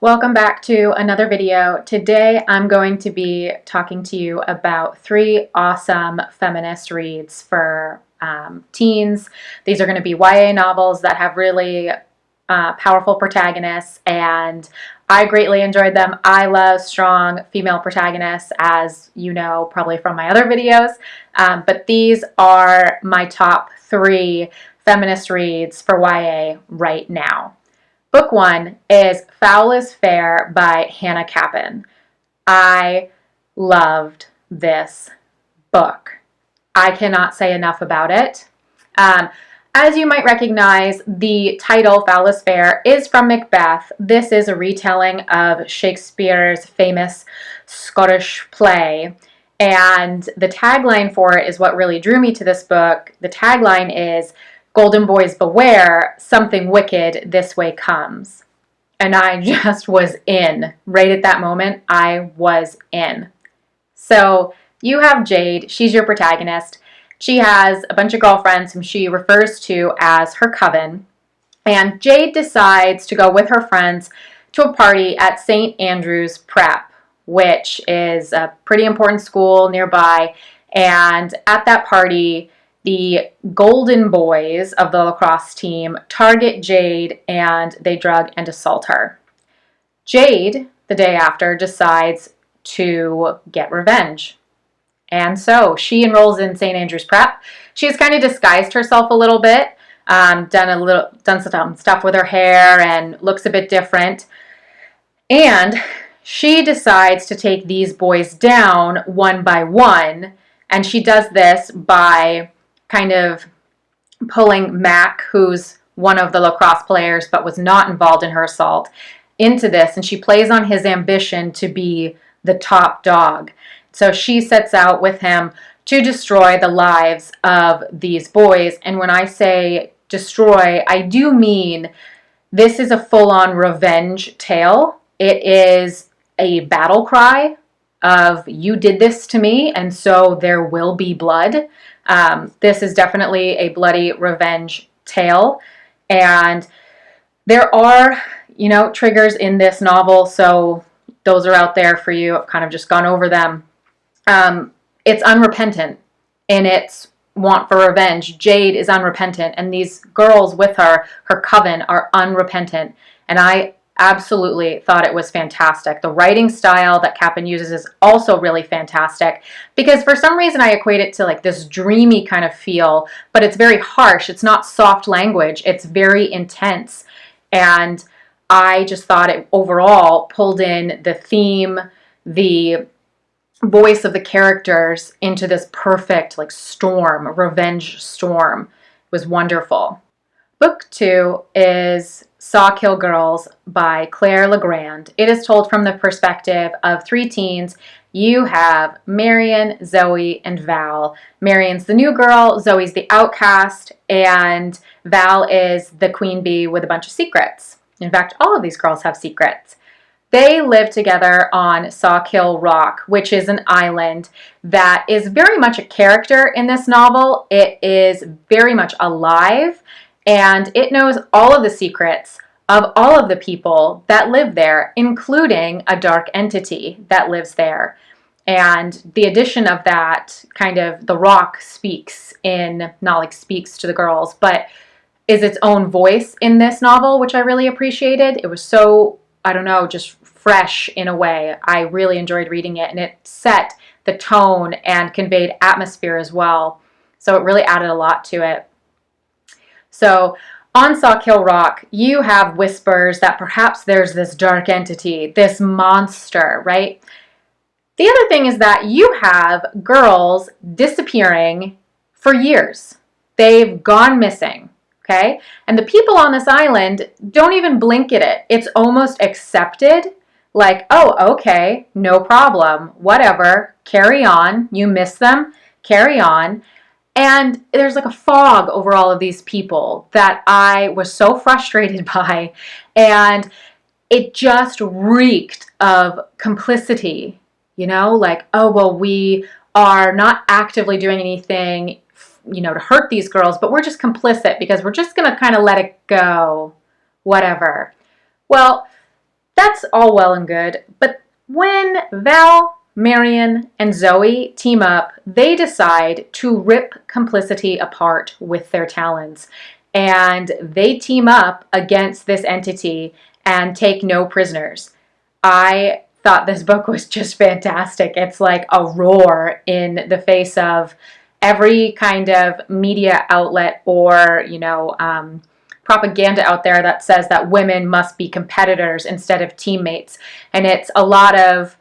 Welcome back to another video. Today I'm going to be talking to you about 3 awesome feminist reads for teens. These are going to be YA novels that have really powerful protagonists, and I greatly enjoyed them. I love strong female protagonists, as you know probably from my other videos, but these are my top 3 feminist reads for YA right now. Book 1 is Foul is Fair by Hannah Capin. I loved this book. I cannot say enough about it. As you might recognize, the title, Foul is Fair, is from Macbeth. This is a retelling of Shakespeare's famous Scottish play. And the tagline for it is what really drew me to this book. The tagline is, "Golden boys beware, something wicked this way comes." And I just was in. Right at that moment, I was in. So you have Jade. She's your protagonist. She has a bunch of girlfriends whom she refers to as her coven. And Jade decides to go with her friends to a party at St. Andrew's Prep, which is a pretty important school nearby. And at that party, the Golden Boys of the lacrosse team target Jade, and they drug and assault her. Jade, the day after, decides to get revenge. And so she enrolls in St. Andrew's Prep. She's kind of disguised herself a little bit, done some stuff with her hair and looks a bit different. And she decides to take these boys down one by one, and she does this by kind of pulling Mac, who's one of the lacrosse players but was not involved in her assault, into this, and she plays on his ambition to be the top dog. So she sets out with him to destroy the lives of these boys. And when I say destroy, I do mean this is a full-on revenge tale. It is a battle cry of, you did this to me, and so there will be blood. This is definitely a bloody revenge tale, and there are, triggers in this novel, so those are out there for you. I've kind of just gone over them. It's unrepentant in its want for revenge. Jade is unrepentant, and these girls with her coven, are unrepentant, and I absolutely thought it was fantastic. The writing style that Capin uses is also really fantastic, because for some reason I equate it to like this dreamy kind of feel, but it's very harsh. It's not soft language. It's very intense. And I just thought it overall pulled in the theme, the voice of the characters into this perfect storm, revenge storm. It was wonderful. Book 2 is Sawkill Girls by Claire Legrand. It is told from the perspective of 3 teens. You have Marion, Zoe, and Val. Marion's the new girl, Zoe's the outcast, and Val is the queen bee with a bunch of secrets. In fact, all of these girls have secrets. They live together on Sawkill Rock, which is an island that is very much a character in this novel. It is very much alive, and it knows all of the secrets of all of the people that live there, including a dark entity that lives there. And the addition of that, kind of, the rock speaks speaks to the girls, but is its own voice in this novel, which I really appreciated. It was so, just fresh in a way. I really enjoyed reading it, and it set the tone and conveyed atmosphere as well. So it really added a lot to it. So on Sawkill Rock, you have whispers that perhaps there's this dark entity, this monster, right? The other thing is that you have girls disappearing for years. They've gone missing, okay? And the people on this island don't even blink at it. It's almost accepted, like, oh, okay, no problem, whatever, carry on. You miss them, carry on. And there's like a fog over all of these people that I was so frustrated by, and it just reeked of complicity, like, oh, well, we are not actively doing anything, to hurt these girls, but we're just complicit because we're just going to kind of let it go, whatever. Well, That's all well and good, but when Val, Marion, and Zoe team up, they decide to rip complicity apart with their talons. And they team up against this entity and take no prisoners. I thought this book was just fantastic. It's like a roar in the face of every kind of media outlet or, propaganda out there that says that women must be competitors instead of teammates. And it's a lot of,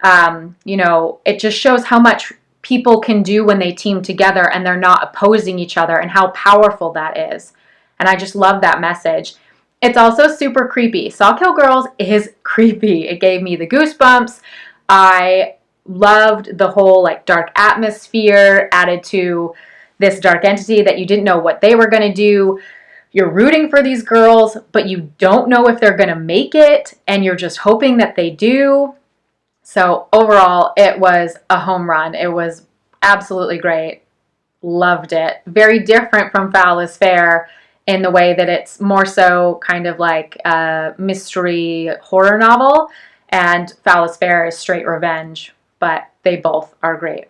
it just shows how much people can do when they team together and they're not opposing each other and how powerful that is. And I just love that message. It's also super creepy. Sawkill Girls is creepy. It gave me the goosebumps. I loved the whole like dark atmosphere added to this dark entity that you didn't know what they were going to do. You're rooting for these girls, but you don't know if they're going to make it, and you're just hoping that they do. So overall, it was a home run. It was absolutely great. Loved it. Very different from Foul is Fair in the way that it's more so kind of like a mystery horror novel, and Foul is Fair is straight revenge, but they both are great.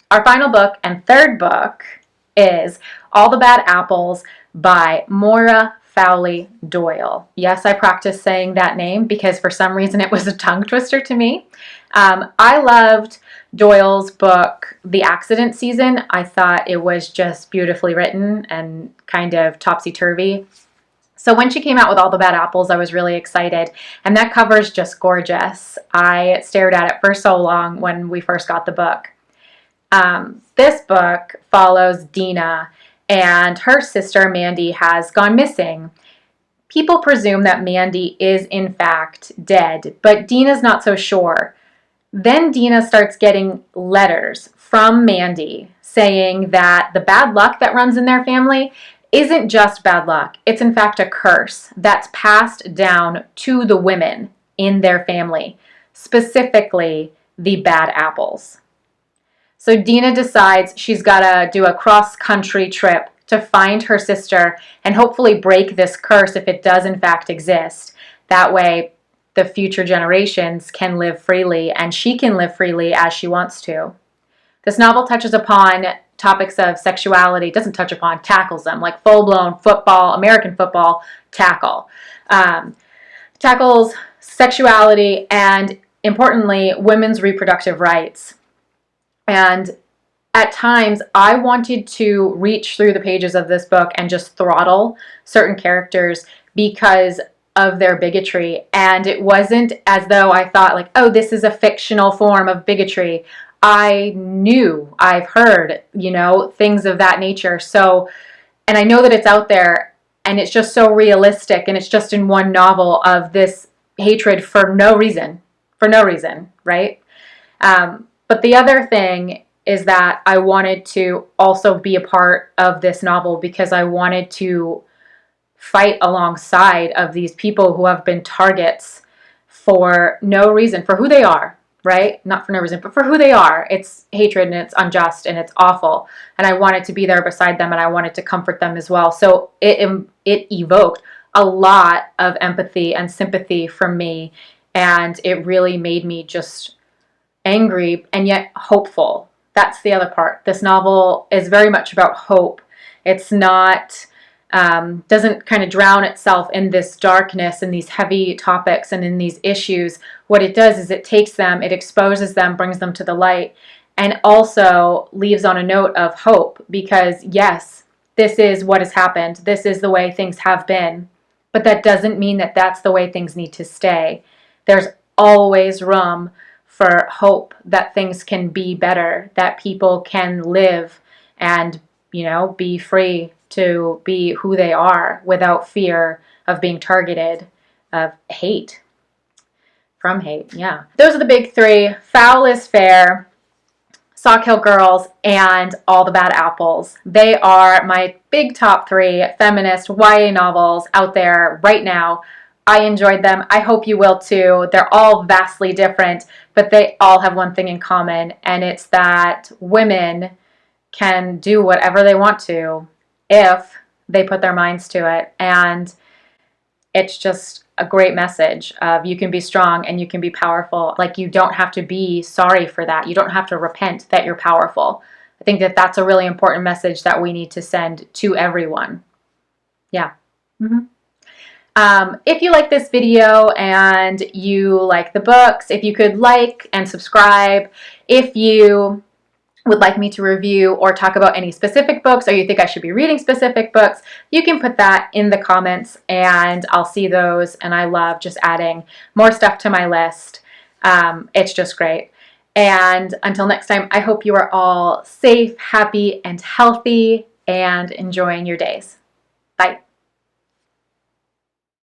Our final book and third book is All the Bad Apples by moïra Fowley-Doyle. Yes, I practiced saying that name because for some reason it was a tongue twister to me. I loved Doyle's book, The Accident Season. I thought it was just beautifully written and kind of topsy-turvy. So when she came out with All the Bad Apples, I was really excited. And that cover is just gorgeous. I stared at it for so long when we first got the book. This book follows Dina, and her sister Mandy has gone missing. People presume that Mandy is in fact dead, but Dina's not so sure. Then Dina starts getting letters from Mandy saying that the bad luck that runs in their family isn't just bad luck. It's in fact a curse that's passed down to the women in their family, specifically the bad apples. So Dina decides she's got to do a cross-country trip to find her sister and hopefully break this curse if it does in fact exist. That way, the future generations can live freely and she can live freely as she wants to. This novel touches upon topics of sexuality, doesn't touch upon, tackles them, like full-blown football, American football tackle. Tackles sexuality and, importantly, women's reproductive rights. And at times, I wanted to reach through the pages of this book and just throttle certain characters because of their bigotry. And it wasn't as though I thought like, oh, this is a fictional form of bigotry. I've heard, things of that nature. So, and I know that it's out there and it's just so realistic and it's just in one novel of this hatred for no reason, right? But the other thing is that I wanted to also be a part of this novel because I wanted to fight alongside of these people who have been targets for no reason, for who they are, right? Not for no reason, but for who they are. It's hatred and it's unjust and it's awful. And I wanted to be there beside them and I wanted to comfort them as well. So it evoked a lot of empathy and sympathy from me. And it really made me just angry and yet hopeful. That's the other part. This novel is very much about hope. It's not, doesn't kind of drown itself in this darkness and these heavy topics and in these issues. What it does is it takes them, it exposes them, brings them to the light, and also leaves on a note of hope because, yes, this is what has happened. This is the way things have been. But that doesn't mean that that's the way things need to stay. There's always room for hope that things can be better, that people can live and, be free to be who they are without fear of being targeted, of hate. From hate, yeah. Those are the big three: Foul is Fair, Sawkill Girls, and All the Bad Apples. They are my big top three feminist YA novels out there right now. I enjoyed them. I hope you will too. They're all vastly different, but they all have one thing in common, and it's that women can do whatever they want to if they put their minds to it. And it's just a great message of you can be strong and you can be powerful. Like, you don't have to be sorry for that. You don't have to repent that you're powerful. I think that that's a really important message that we need to send to everyone. Yeah. If you like this video and you like the books, if you could like and subscribe. If you would like me to review or talk about any specific books, or you think I should be reading specific books, you can put that in the comments and I'll see those. And I love just adding more stuff to my list. It's just great. And until next time, I hope you are all safe, happy, and healthy, and enjoying your days.